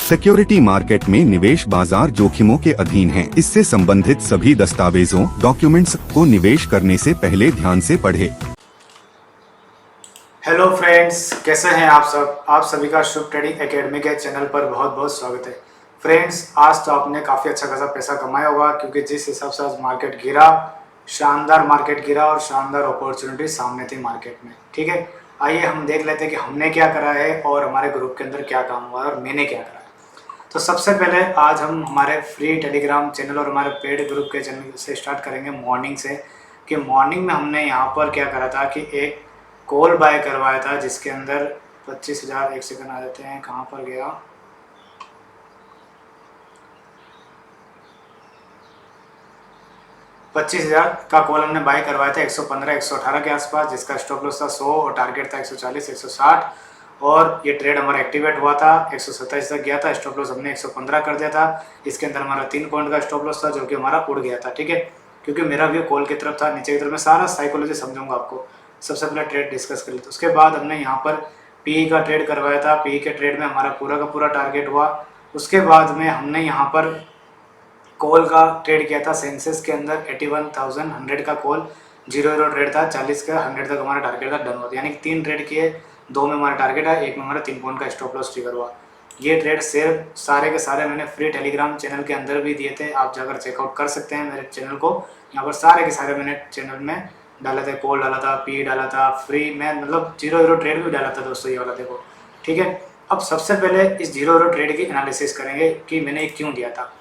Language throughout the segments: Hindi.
सिक्योरिटी मार्केट में निवेश बाजार जोखिमों के अधीन है। इससे संबंधित सभी दस्तावेजों डॉक्यूमेंट्स को निवेश करने से पहले ध्यान से पढ़ें। हेलो फ्रेंड्स, कैसे हैं आप सब। आप सभी का शुभ ट्रेडिंग एकेडमी के चैनल पर बहुत बहुत स्वागत है। फ्रेंड्स, आज तो आपने काफ़ी अच्छा खासा पैसा कमाया होगा, क्योंकि जिस हिसाब से आज मार्केट गिरा, शानदार मार्केट गिरा और शानदार अपॉर्चुनिटी सामने थी मार्केट में। ठीक है, आइए हम देख लेते हैं कि हमने क्या करा है और हमारे ग्रुप के अंदर क्या काम हुआ है और मैंने क्या करा है। तो सबसे पहले आज हम हमारे फ्री टेलीग्राम चैनल और हमारे पेड ग्रुप के चैनल से स्टार्ट करेंगे मॉर्निंग से। कि मॉर्निंग में हमने यहाँ पर क्या करा था कि एक कॉल बाय करवाया था, जिसके अंदर 25,000, एक सेकंड आ जाते हैं, कहाँ पर गया, 25,000 का कॉल हमने बाय करवाया था 115 118 के आसपास, जिसका स्टॉप लॉस था 100 और टारगेट था 140 160। और ये ट्रेड हमारा एक्टिवेट हुआ था, 127 तक गया था, स्टॉप लॉस हमने 115 कर दिया था। इसके अंदर हमारा 3 पॉइंट का स्टॉप लॉस था, जो कि हमारा उड़ गया था। ठीक है, क्योंकि मेरा व्यू कॉल की तरफ था, नीचे की तरफ। मैं सारा साइकोलॉजी समझूंगा आपको। सबसे पहले ट्रेड डिस्कस कर लेते। उसके बाद हमने यहाँ पर पीई का ट्रेड करवाया था। पीई के ट्रेड में हमारा पूरा का पूरा टारगेट हुआ। उसके बाद में हमने यहाँ पर कॉल का ट्रेड किया था सेंसेक्स के अंदर 81,100 का कॉल, 0 ट्रेड था, 40 का 100 तक हमारा टारगेट था, डन हुआ था। यानी कि 3 ट्रेड किए, 2 में हमारा टारगेट है, 1 में हमारा 3 पॉइंट का स्टॉप लॉस ट्रिगर हुआ। ये ट्रेड सिर्फ सारे के सारे मैंने फ्री टेलीग्राम चैनल के अंदर भी दिए थे, आप जाकर चेकआउट कर सकते हैं मेरे चैनल को। यहाँ पर सारे के सारे मैंने चैनल में डाला था, कॉल डाला था, पी डाला था, फ्री में मतलब 0 ट्रेड भी डाला था दोस्तों, ये वाला देखो। ठीक है, अब सबसे पहले इस 0 ट्रेड की एनालिसिस करेंगे कि मैंने क्यों दिया था।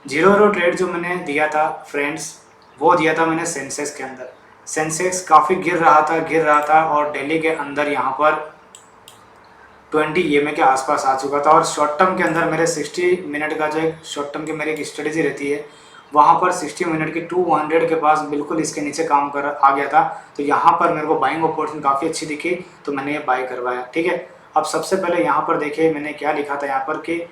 0 ट्रेड जो मैंने दिया था फ्रेंड्स, वो दिया था मैंने सेंसेक्स के अंदर। सेंसेक्स काफ़ी गिर रहा था और दिल्ली के अंदर यहाँ पर 20 EMA के आसपास आ चुका था। और शॉर्ट टर्म के अंदर मेरे 60 मिनट का जो एक शॉर्ट टर्म की मेरी एक स्ट्रेटेजी रहती है, वहाँ पर 60 मिनट की 200 के पास बिल्कुल इसके नीचे काम कर आ गया था। तो यहाँ पर मेरे को बाइंग अपॉर्चुनिटी काफ़ी अच्छी दिखी, तो मैंने ये बाई करवाया। ठीक है, अब सबसे पहले यहाँ पर देखिए मैंने क्या लिखा था यहाँ पर कि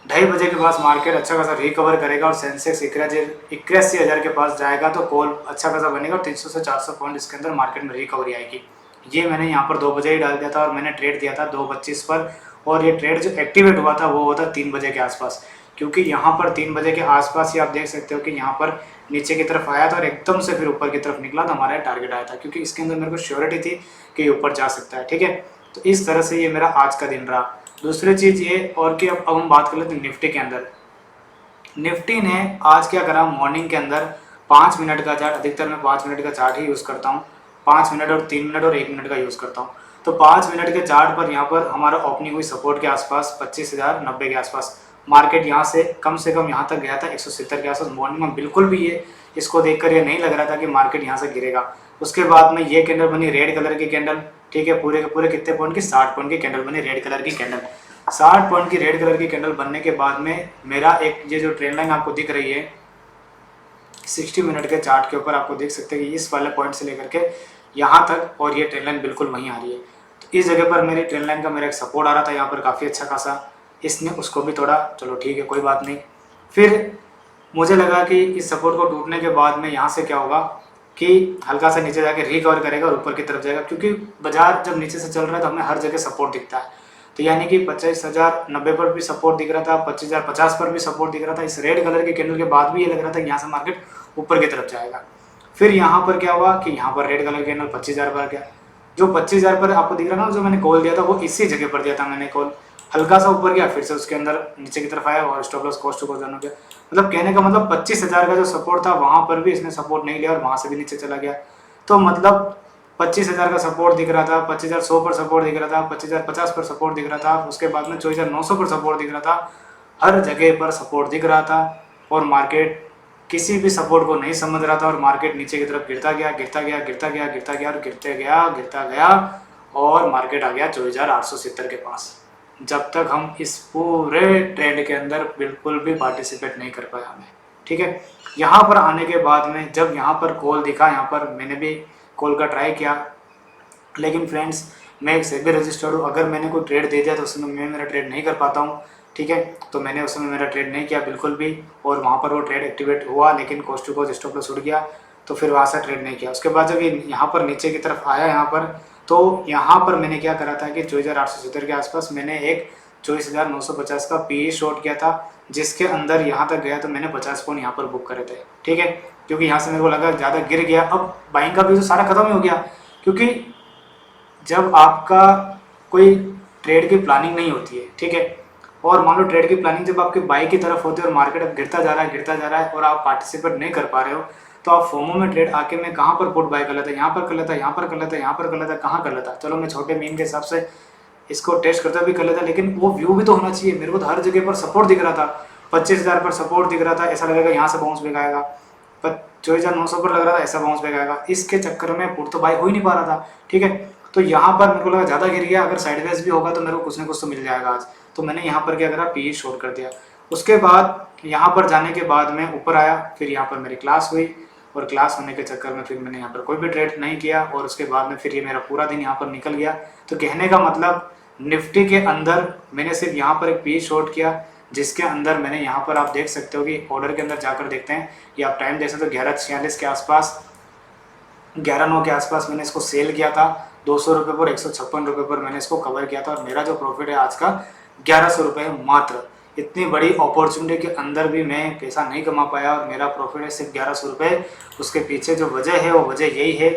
2:30 बजे के पास मार्केट अच्छा खासा रिकवर करेगा और सेंसेक्स 81,000 के पास जाएगा, तो कॉल अच्छा खासा बनेगा और 300 से 400 पॉइंट इसके अंदर मार्केट में रिकवरी आएगी। ये मैंने यहाँ पर 2 बजे ही डाल दिया था और मैंने ट्रेड दिया था 2:25 पर। और ये ट्रेड जो एक्टिवेट हुआ था वो हुआ था 3 बजे के आसपास, क्योंकि यहाँ पर 3 बजे के आसपास ही आप देख सकते हो कि यहाँ पर नीचे की तरफ आया था और एकदम से फिर ऊपर की तरफ निकला, तो हमारा टारगेट आया था, क्योंकि इसके अंदर मेरे को श्योरिटी थी कि ये ऊपर जा सकता है। ठीक है, तो इस तरह से ये मेरा आज का दिन रहा। दूसरी चीज़ ये और कि अब हम बात कर लेते हैं निफ्टी के अंदर। निफ्टी ने आज क्या करा, मॉर्निंग के अंदर 5 मिनट का चार्ट, अधिकतर मैं 5 मिनट का चार्ट ही यूज़ करता हूँ, 5 मिनट और 3 मिनट और 1 मिनट का यूज़ करता हूँ। तो 5 मिनट के चार्ट पर यहाँ पर हमारा ओपनिंग हुई सपोर्ट के आसपास 25,090 के आसपास। मार्केट यहाँ से कम यहाँ तक गया था 170 के आसपास मॉर्निंग में। बिल्कुल भी ये इसको देखकर ये नहीं लग रहा था कि मार्केट यहाँ से गिरेगा। उसके बाद में ये कैंडल बनी रेड कलर की कैंडल। ठीक है, पूरे के पूरे कितने पॉइंट की, 60 पॉइंट की कैंडल बनी, रेड कलर की कैंडल। 60 पॉइंट की रेड कलर की कैंडल बनने के बाद में मेरा एक ये जो ट्रेंड लाइन आपको दिख रही है 60 मिनट के चार्ट के ऊपर, आपको देख सकते हैं कि इस वाले पॉइंट से लेकर के यहाँ तक, और ये ट्रेंड लाइन बिल्कुल वहीं आ रही है। तो इस जगह पर मेरी ट्रेंड लाइन का मेरा एक सपोर्ट आ रहा था यहाँ पर काफ़ी अच्छा खासा, इसने उसको भी तोड़ा। चलो ठीक है, कोई बात नहीं। फिर मुझे लगा कि इस सपोर्ट को टूटने के बाद में यहाँ से क्या होगा कि हल्का सा नीचे जाके रिकवर करेगा और ऊपर की तरफ जाएगा, क्योंकि बाजार जब नीचे से चल रहा है तो हमें हर जगह सपोर्ट दिखता है। तो यानी कि 25,090 पर भी सपोर्ट दिख रहा था, 25,050 पर भी सपोर्ट दिख रहा था। इस रेड कलर के कैंडल के बाद भी ये लग रहा था कि यहाँ से मार्केट ऊपर की तरफ जाएगा। फिर यहाँ पर क्या हुआ कि यहाँ पर रेड कलर कैंडल 25,000 पर गया। जो 25,000 पर आपको दिख रहा ना, जो मैंने कॉल दिया था वो इसी जगह पर दिया था मैंने कॉल। हल्का सा ऊपर गया, फिर से उसके अंदर नीचे की तरफ आया और stop loss cost to cost हो गया। मतलब कहने का मतलब 25,000 का जो सपोर्ट था वहाँ पर भी इसने सपोर्ट नहीं लिया और वहाँ से भी नीचे चला गया। तो मतलब 25,000 का सपोर्ट दिख रहा था, 25,100 पर सपोर्ट दिख रहा था, 25,050 पर सपोर्ट दिख रहा था, उसके बाद में 24,900 पर सपोर्ट दिख रहा था। हर जगह पर सपोर्ट दिख रहा था और मार्केट किसी भी सपोर्ट को नहीं समझ रहा था और मार्केट नीचे की तरफ गिरता गया और गिरता गया और मार्केट आ गया 24,870 के पास। जब तक हम इस पूरे ट्रेंड के अंदर बिल्कुल भी पार्टिसिपेट नहीं कर पाए हमें। ठीक है, यहाँ पर आने के बाद में जब यहाँ पर कॉल दिखा, यहाँ पर मैंने भी कॉल का ट्राई किया, लेकिन फ्रेंड्स मैं एक सेबी रजिस्टर्ड हूँ। अगर मैंने कोई ट्रेड दे दिया तो उसमें मैं मेरा ट्रेड नहीं कर पाता हूँ। ठीक है, तो मैंने उस समय मेरा ट्रेड नहीं किया बिल्कुल भी, और वहाँ पर वो ट्रेड एक्टिवेट हुआ लेकिन cost to cost stop loss उड़ गया, तो फिर वहाँ से ट्रेड नहीं किया। उसके बाद जब ये यहाँ पर नीचे की तरफ आया यहाँ पर, तो यहाँ पर मैंने क्या करा था कि 24,870 के आसपास मैंने एक 24,950 का पी शॉर्ट किया था, जिसके अंदर यहाँ तक गया तो मैंने 50 पॉइंट यहाँ पर बुक करे थे, ठीक है। क्योंकि यहाँ से मेरे को लगा ज़्यादा गिर गया, अब बाइंग का भी तो सारा खत्म ही हो गया। क्योंकि जब आपका कोई ट्रेड की प्लानिंग नहीं होती है, ठीक है, और मान लो ट्रेड की प्लानिंग जब आपकी बाई की तरफ होती है और मार्केट अब गिरता जा रहा है और आप पार्टिसिपेट नहीं कर पा रहे हो, तो आप फोमो में ट्रेड आके मैं कहाँ पर पुट बाय कर लेता, यहाँ पर कर लेता, यहाँ पर कर लेता, यहाँ पर कर लेता, कहाँ कर लेता। चलो मैं छोटे मीन के हिसाब से इसको टेस्ट करता भी कर लेता, लेकिन वो व्यू भी तो होना चाहिए। मेरे को तो हर जगह पर सपोर्ट दिख रहा था, 25,000 पर सपोर्ट दिख रहा था, ऐसा लगेगा यहाँ से बाउंस बैक आएगा। पर 24,900 पर लग रहा था ऐसा बाउंस बैक आएगा। इसके चक्कर में पुट तो बाय हो ही नहीं पा रहा था, ठीक है। तो यहाँ पर मेरे को लगा ज़्यादा गिर गया, अगर साइडवेज भी होगा तो मेरे को कुछ ना कुछ तो मिल जाएगा आज। तो मैंने यहाँ पर क्या करा, पी शॉर्ट कर दिया। उसके बाद यहाँ पर जाने के बाद मैं ऊपर आया, फिर यहाँ पर मेरी क्लास हुई और क्लास होने के चक्कर में फिर मैंने यहाँ पर कोई भी ट्रेड नहीं किया और उसके बाद में फिर ये मेरा पूरा दिन यहाँ पर निकल गया। तो कहने का मतलब निफ्टी के अंदर मैंने सिर्फ यहाँ पर एक पी शॉर्ट किया, जिसके अंदर मैंने यहाँ पर आप देख सकते हो कि ऑर्डर के अंदर जाकर देखते हैं, ये आप टाइम देख सकते हो 11:46 के आसपास, 11:09 के आसपास मैंने इसको सेल किया था 200 रुपये पर, 156 रुपये पर मैंने इसको कवर किया था और मेरा जो प्रॉफिट है आज का 1100 रुपये मात्र। इतनी बड़ी अपॉर्चुनिटी के अंदर भी मैं पैसा नहीं कमा पाया और मेरा प्रॉफिट है सिर्फ 1100 रुपये। उसके पीछे जो वजह है वो वजह यही है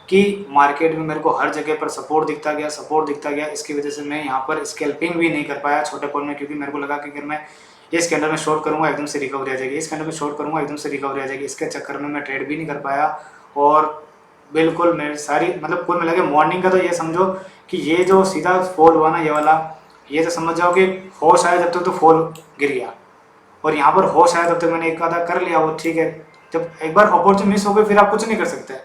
कि मार्केट में मेरे को हर जगह पर सपोर्ट दिखता गया। इसकी वजह से मैं यहाँ पर स्कैल्पिंग भी नहीं कर पाया छोटे पॉइंट में, क्योंकि मेरे को लगा कि अगर मैं इस कैंडल में शॉर्ट करूँगा एकदम से रिकवरी आ जाएगी, इस कैंडल में शॉर्ट करूँगा एकदम से रिकवरी आ जाएगी। इसके चक्कर में मैं ट्रेड भी नहीं कर पाया और बिल्कुल मेरी सारी मतलब कुल मिला के मॉर्निंग का तो ये समझो कि ये जो सीधा फॉल हुआ ना, ये वाला, ये तो समझ जाओ कि होश आया जब तक तो फॉल गिर गया और यहाँ पर होश आया तब तक मैंने एक आधा कर लिया वो, ठीक है। जब एक बार अपॉर्चुनिटी मिस हो गई फिर आप कुछ नहीं कर सकते।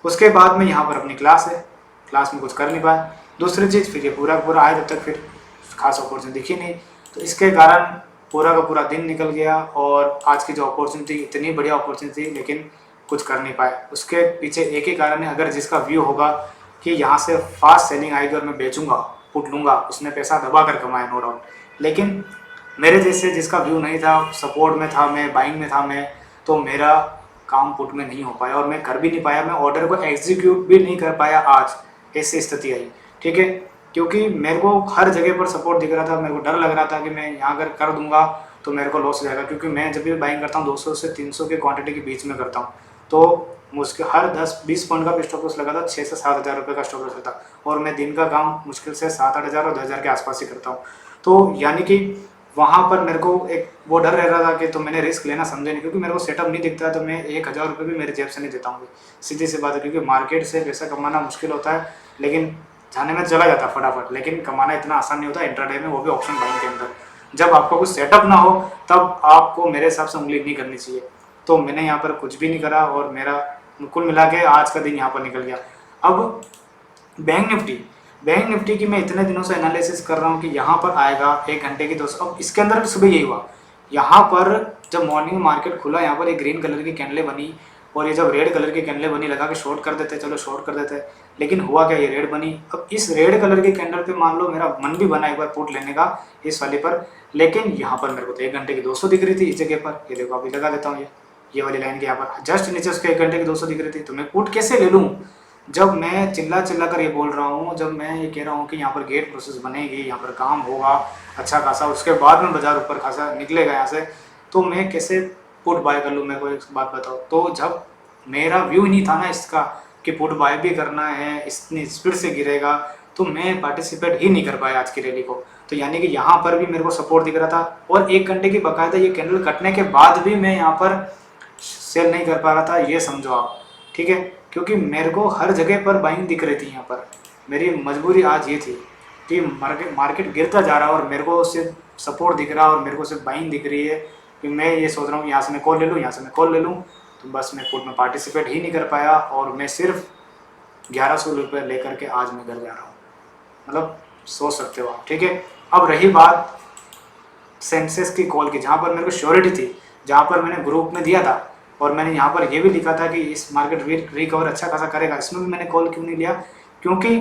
उसके बाद में यहाँ पर अपनी क्लास है, क्लास में कुछ कर नहीं पाया। दूसरी चीज़ फिर ये पूरा आया जब तक फिर खास अपॉर्चुनिटी दिखी नहीं, तो इसके कारण पूरा का पूरा दिन निकल गया और आज की जो अपॉर्चुनिटी इतनी बढ़िया अपॉर्चुनिटी थी लेकिन कुछ कर नहीं पाए। उसके पीछे एक ही कारण है, अगर जिसका व्यू होगा कि यहाँ से फास्ट सेलिंग आएगी और मैं बेचूंगा पुट लूँगा, उसने पैसा दबा कर कमाया नो डाउट। लेकिन मेरे जैसे जिसका व्यू नहीं था, सपोर्ट में था मैं, बाइंग में था मैं, तो मेरा काम पुट में नहीं हो पाया और मैं कर भी नहीं पाया, मैं ऑर्डर को एग्जीक्यूट भी नहीं कर पाया। आज ऐसी स्थिति आई, ठीक है, क्योंकि मेरे को हर जगह पर सपोर्ट दिख रहा था। मेरे को डर लग रहा था कि मैं यहाँ अगर कर दूंगा तो मेरे को लॉस हो जाएगा, क्योंकि मैं जब भी बाइंग करता हूँ 200 से 300 की क्वांटिटी के बीच में करता हूँ, तो मुश्किल हर 10-20 पॉइंट का स्टॉप लॉस लगा था, 6 से 7 हज़ार रुपये का स्टॉप लॉस था और मैं दिन का काम मुश्किल से 7-8 हज़ार और 10 हज़ार के आसपास ही करता हूँ। तो यानी कि वहाँ पर मेरे को एक वो डर रह रहा था कि तो मैंने रिस्क लेना समझे नहीं, क्योंकि मेरे को सेटअप नहीं दिखता है तो मैं 1,000 रुपये भी मेरे जेब से नहीं देता हूँ, सीधी सी बात है। क्योंकि मार्केट से पैसा कमाना मुश्किल होता है, लेकिन जाने में चला जाता है फटाफट, लेकिन कमाना इतना आसान नहीं होता इंट्राडे में, वो भी ऑप्शन बाइंग के अंदर। जब आपका कुछ सेटअप ना हो तब आपको मेरे हिसाब से उंगली नहीं करनी चाहिए। तो मैंने यहाँ पर कुछ भी नहीं करा और मेरा कुल मिला के आज का दिन यहाँ पर निकल गया। अब बैंक निफ्टी की मैं इतने दिनों से एनालिसिस कर रहा हूँ कि यहाँ पर आएगा 1 घंटे की 200। अब इसके अंदर सुबह यही हुआ, यहाँ पर जब मॉर्निंग मार्केट खुला यहाँ पर एक ग्रीन कलर की कैंडलें बनी और ये जब रेड कलर की कैंडलें बनी लगा कि शॉर्ट कर देते, चलो शॉर्ट कर देते, लेकिन हुआ क्या, ये रेड बनी। अब इस रेड कलर की कैंडल पे मान लो मेरा मन भी बना एक बार पुट लेने का इस वाली पर, लेकिन यहाँ पर मेरे को तो 1 घंटे की 200 दिख रही थी इस जगह पर। ये देखो अभी लगा देता हूँ, ये वाली लाइन के यहाँ पर जस्ट नीचे उसके 1 घंटे की 200 दिख रही थी। तो मैं पुट कैसे ले लूँ जब मैं चिल्ला कर ये बोल रहा हूँ, जब मैं ये कह रहा हूँ कि यहाँ पर गेट प्रोसेस बनेगी, यहाँ पर काम होगा अच्छा खासा, उसके बाद में बाजार ऊपर खासा निकलेगा यहाँ से, तो मैं कैसे पुट बाय कर लूँ। मेरे को एक बात बताओ, तो जब मेरा व्यू नहीं था ना इसका कि पुट बाय भी करना है, इतनी स्पीड से गिरेगा, तो मैं पार्टिसिपेट ही नहीं कर पाया आज की रैली को। तो यानी कि यहाँ पर भी मेरे को सपोर्ट दिख रहा था और 1 घंटे की बकायदा ये कैंडल कटने के बाद भी मैं यहाँ पर सेल नहीं कर पा रहा था, ये समझो आप, ठीक है। क्योंकि मेरे को हर जगह पर बाइंग दिख रही थी। यहाँ पर मेरी मजबूरी आज ये थी कि मार्केट गिरता जा रहा है और मेरे को सिर्फ सपोर्ट दिख रहा है और मेरे को सिर्फ बाइंग दिख रही है कि मैं ये सोच रहा हूँ यहाँ से मैं कॉल ले लूँ, यहाँ से मैं कॉल ले लूँ। तो बस मैं पुट में पार्टिसिपेट ही नहीं कर पाया और मैं सिर्फ 1100 रुपये लेकर के आज मैं घर जा रहा हूँ। मतलब सोच सकते हो आप, ठीक है। अब रही बात सेंसेस की कॉल की, जहाँ पर मेरे को श्योरिटी थी, जहाँ पर मैंने ग्रुप में दिया था और मैंने यहाँ पर ये भी लिखा था कि इस मार्केट रिकवर अच्छा खासा करेगा, इसमें भी मैंने कॉल क्यों नहीं लिया, क्योंकि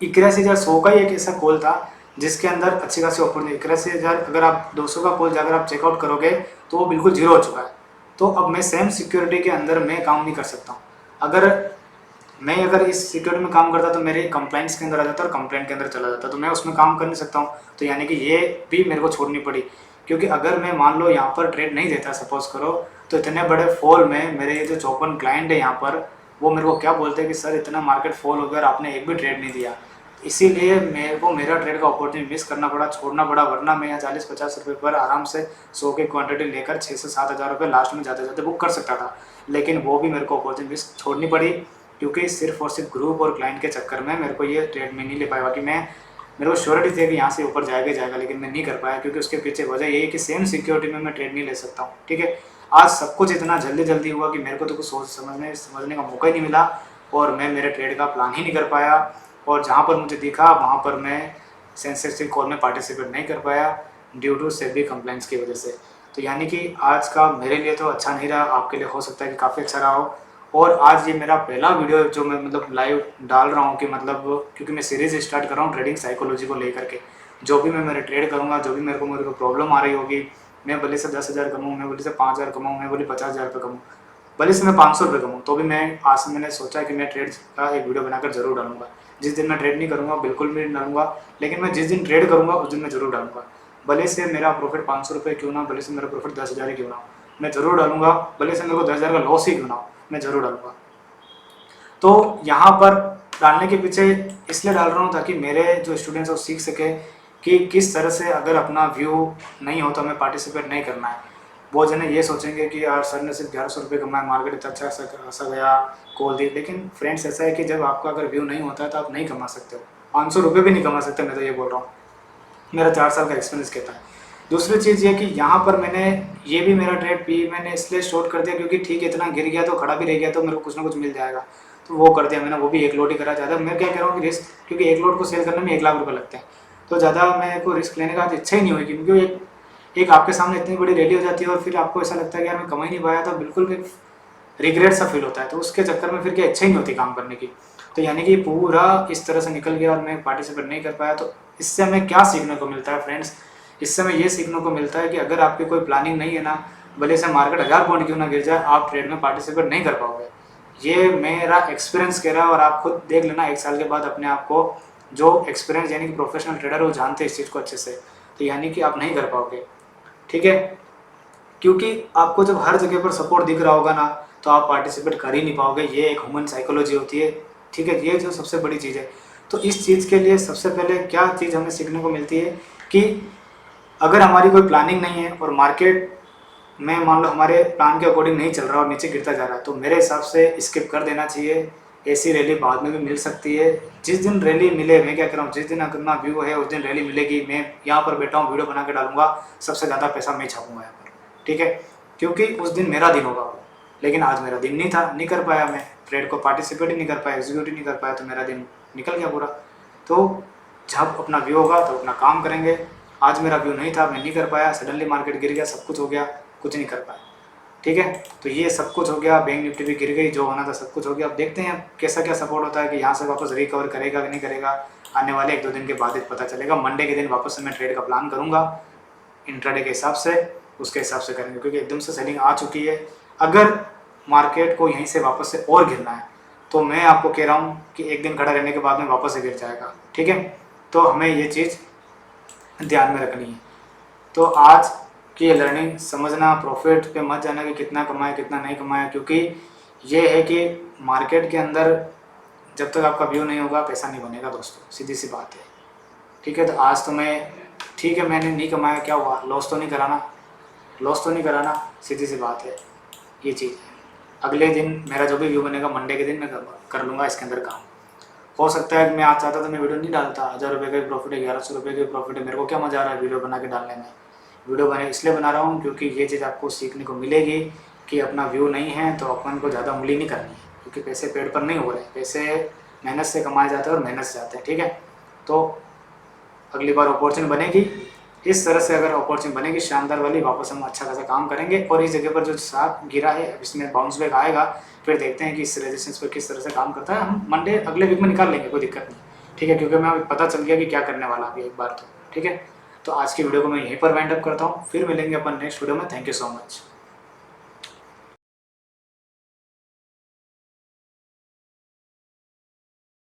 81,100 का ही एक ऐसा कॉल था जिसके अंदर अच्छी खासी अपॉर्चुनिटी। 81,000 अगर आप 200 का कॉल जाकर आप चेकआउट करोगे तो वो बिल्कुल जीरो हो चुका है। तो अब मैं सेम सिक्योरिटी के अंदर मैं काम नहीं कर सकता हूँ। अगर मैं अगर इस सिक्योरिटी में काम करता तो मेरे कंप्लाइंस के अंदर आ जाता और कंप्लेंट के अंदर चला जाता, तो मैं उसमें काम कर नहीं सकता हूँ। तो यानी कि ये भी मेरे को छोड़नी पड़ी, क्योंकि अगर मैं मान लो यहाँ पर ट्रेड नहीं देता सपोज करो, तो इतने बड़े फॉल में मेरे ये जो 54 क्लाइंट है यहाँ पर, वो मेरे को क्या बोलते हैं कि सर इतना मार्केट फॉल हो गया और आपने एक भी ट्रेड नहीं दिया। इसीलिए मेरे को मेरा ट्रेड का अपॉर्चुनिटी मिस करना पड़ा, छोड़ना पड़ा, वरना मैं यहाँ 40-50 रुपये पर आराम से 100 की क्वांटिटी लेकर 6 से 7 हज़ार रुपये लास्ट में जाते जाते बुक कर सकता था। लेकिन वो भी मेरे को अपॉर्चुनिटी मिस छोड़नी पड़ी, क्योंकि सिर्फ और सिर्फ ग्रुप और क्लाइंट के चक्कर में मेरे को ये ट्रेड में नहीं ले पाया। बाकी मैं मेरे को श्योरिटी थी कि यहाँ से ऊपर जाएगा जाएगा, लेकिन मैं नहीं कर पाया, क्योंकि उसके पीछे वजह यही है कि सेम सिक्योरिटी में मैं ट्रेड नहीं ले सकता हूँ। ठीक है, आज सब कुछ इतना जल्दी जल्दी हुआ कि मेरे को तो कुछ सोच समझने का मौका ही नहीं मिला, और मैं मेरे ट्रेड का प्लान ही नहीं कर पाया, और जहाँ पर मुझे दिखा वहाँ पर मैं सेंसेटिव कॉल में पार्टिसिपेट नहीं कर पाया ड्यू टू सेबी कंप्लेंट्स की वजह से। तो यानी कि आज का मेरे लिए तो अच्छा नहीं रहा, आपके लिए हो सकता है कि काफ़ी अच्छा रहा हो। और आज ये मेरा पहला वीडियो जो मैं मतलब लाइव डाल रहा हूँ, कि मतलब क्योंकि मैं सीरीज़ स्टार्ट कर रहा हूँ ट्रेडिंग साइकोलॉजी को लेकर के। जो भी मैं मेरे ट्रेड करूँगा, जो भी मेरे को प्रॉब्लम आ रही होगी, मैं भले से 10,000 कमाऊँ, मैं भले से 5,000 कमाऊँ, मैं भले 50,000 रुपये कमाऊँ, भले से मैं 500 रुपये कमाऊँ, तो भी मैं आज से मैंने सोचा कि मैं ट्रेड का एक वीडियो बनाकर जरूर डालूंगा। जिस दिन मैं ट्रेड नहीं करूँगा बिल्कुल भी नहीं डालूंगा, लेकिन मैं जिस दिन ट्रेड करूँगा उस दिन मैं जरूर डालूंगा। भले से मेरा प्रॉफिट 500 रुपये क्यों ना, भले से मेरा प्रॉफिट 10,000 ही क्यों ना, मैं ज़रूर डालूंगा। भले से मेरे को 10,000 का लॉस ही क्यों ना, मैं ज़रूर डालूंगा। तो यहाँ पर डालने के पीछे इसलिए डाल रहा हूँ ताकि मेरे जो स्टूडेंट्स वो सीख सके कि किस तरह से अगर अपना व्यू नहीं हो तो हमें पार्टिसिपेट नहीं करना है। बहुत जने ये सोचेंगे कि यार सर ने सिर्फ 1100 रुपये कमाया, मार्केट इतना अच्छा गया, कॉल दी, लेकिन फ्रेंड्स ऐसा है कि जब आपका अगर व्यू नहीं होता है तो आप नहीं कमा सकते हो, 500 रुपये भी नहीं कमा सकते। मैं तो ये बोल रहा हूँ, मेरा 4 साल का एक्सपीरियंस कहता है। दूसरी चीज़ ये कि यहाँ पर मैंने ये भी मेरा ट्रेड भी मैंने इसलिए शॉर्ट कर दिया क्योंकि ठीक है इतना गिर गया तो खड़ा भी रह गया तो मेरे को कुछ ना कुछ मिल जाएगा, तो वो कर दिया मैंने। वो भी एक लोड ही करा, ज़्यादा मैं क्या कह रहा हूँ कि रिस्क, क्योंकि एक लोड को सेल करने में 1 लाख रुपये लगते हैं, तो ज़्यादा मेरे को रिस्क लेने का इच्छा ही नहीं हुई, क्योंकि एक आपके सामने इतनी बड़ी रैली हो जाती है और फिर आपको ऐसा लगता है कि यार मैं कमा ही नहीं पाया, तो बिल्कुल भी रिग्रेट सा फील होता है, तो उसके चक्कर में फिर क्या इच्छा ही नहीं होती काम करने की। तो यानी कि पूरा इस तरह से निकल गया और मैं पार्टिसिपेट नहीं कर पाया। तो इससे हमें क्या सीखने को मिलता है फ्रेंड्स? इससे हमें ये सीखने को मिलता है कि अगर आपकी कोई प्लानिंग नहीं है ना, भले से मार्केट 1000 पॉइंट क्यों ना गिर जाए, आप ट्रेड में पार्टिसिपेट नहीं कर पाओगे। ये मेरा एक्सपीरियंस कह रहा है, और आप खुद देख लेना 1 साल के बाद अपने आप को, जो एक्सपीरियंस यानी कि प्रोफेशनल ट्रेडर वो जानते हैं इस चीज़ को अच्छे से। तो यानी कि आप नहीं कर पाओगे, ठीक है, क्योंकि आपको जब हर जगह पर सपोर्ट दिख रहा होगा ना, तो आप पार्टिसिपेट कर ही नहीं पाओगे। ये एक ह्यूमन साइकोलॉजी होती है, ठीक है, ये जो सबसे बड़ी चीज़ है। तो इस चीज़ के लिए सबसे पहले क्या चीज़ हमें सीखने को मिलती है कि अगर हमारी कोई प्लानिंग नहीं है और मार्केट में मान लो हमारे प्लान के अकॉर्डिंग नहीं चल रहा और नीचे गिरता जा रहा है, तो मेरे हिसाब से स्किप कर देना चाहिए। ऐसी रैली बाद में भी मिल सकती है, जिस दिन रैली मिले, मैं क्या कर रहा हूँ, जिस दिन अपना व्यू है उस दिन रैली मिलेगी। मैं यहाँ पर बैठा हूँ, वीडियो बना के डालूंगा, सबसे ज़्यादा पैसा मैं छापूंगा यहाँ पर, ठीक है, क्योंकि उस दिन मेरा दिन होगा वो। लेकिन आज मेरा दिन नहीं था, नहीं कर पाया, मैं ट्रेड को पार्टिसिपेट ही नहीं कर पाया, एग्जीक्यूट ही नहीं कर पाया, तो मेरा दिन निकल गया पूरा। तो जब अपना व्यू होगा तो अपना काम करेंगे। आज मेरा व्यू नहीं था, मैं नहीं कर पाया, सडनली मार्केट गिर गया, सब कुछ हो गया, कुछ नहीं कर पाया, ठीक है। तो ये सब कुछ हो गया, बैंक निफ्टी भी गिर गई, जो होना था सब कुछ हो गया। अब देखते हैं कैसा क्या सपोर्ट होता है कि यहाँ से वापस रिकवर करेगा कि नहीं करेगा। आने वाले 1-2 दिन के बाद ही पता चलेगा। मंडे के दिन वापस से मैं ट्रेड का प्लान करूँगा इंट्राडे के हिसाब से, उसके हिसाब से करेंगे, क्योंकि एकदम से सेलिंग आ चुकी है। अगर मार्केट को यहीं से वापस से और गिरना है तो मैं आपको कह रहा हूँ कि एक दिन खड़ा रहने के बाद में वापस से गिर जाएगा, ठीक है। तो हमें ये चीज़ ध्यान में रखनी है। तो आज की लर्निंग समझना, प्रॉफिट पे मत जाना कि कितना कमाया कितना नहीं कमाया, क्योंकि ये है कि मार्केट के अंदर जब तक आपका व्यू नहीं होगा पैसा नहीं बनेगा दोस्तों, सीधी सी बात है, ठीक है। तो आज तो मैं, ठीक है, मैंने नहीं कमाया, क्या हुआ, लॉस तो नहीं कराना, लॉस तो नहीं कराना, सीधी सी बात है, ये चीज़ है। अगले दिन मेरा जो भी व्यू बनेगा मंडे के दिन मैं कर लूँगा इसके अंदर काम। हो सकता है कि मैं आज चाहता तो मैं वीडियो नहीं डालता, 1000 रुपये का प्रॉफिट है, 1100 रुपये का प्रॉफिट है, मेरे को क्या मज़ा आ रहा है वीडियो बना के डालने में। वीडियो बने इसलिए बना रहा हूँ क्योंकि ये चीज़ आपको सीखने को मिलेगी कि अपना व्यू नहीं है तो अपन को ज़्यादा उंगली नहीं करनी है, क्योंकि पैसे पेड़ पर नहीं हो रहे हैं, पैसे मेहनत से कमाए जाते हैं और मेहनत से आते हैं, ठीक है। तो अगली बार अपॉर्चुनिटी बनेगी, इस तरह से अगर अपॉर्चुनिटी बनेगी शानदार वाली, वापस हम अच्छा खासा काम करेंगे। और इस जगह पर जो साथ गिरा है अब इसमें बाउंस बैक आएगा, फिर देखते हैं कि इस रेजिस्टेंस पर किस तरह से काम करता है। हम मंडे अगले वीक में निकाल लेंगे, कोई दिक्कत नहीं, ठीक है, क्योंकि हमें पता चल गया कि क्या करने वाला अभी एक बार तो, ठीक है। तो आज की वीडियो को मैं यहीं पर वाइंड अप करता हूँ, फिर मिलेंगे अपन नेक्स्ट वीडियो में। Thank you so much.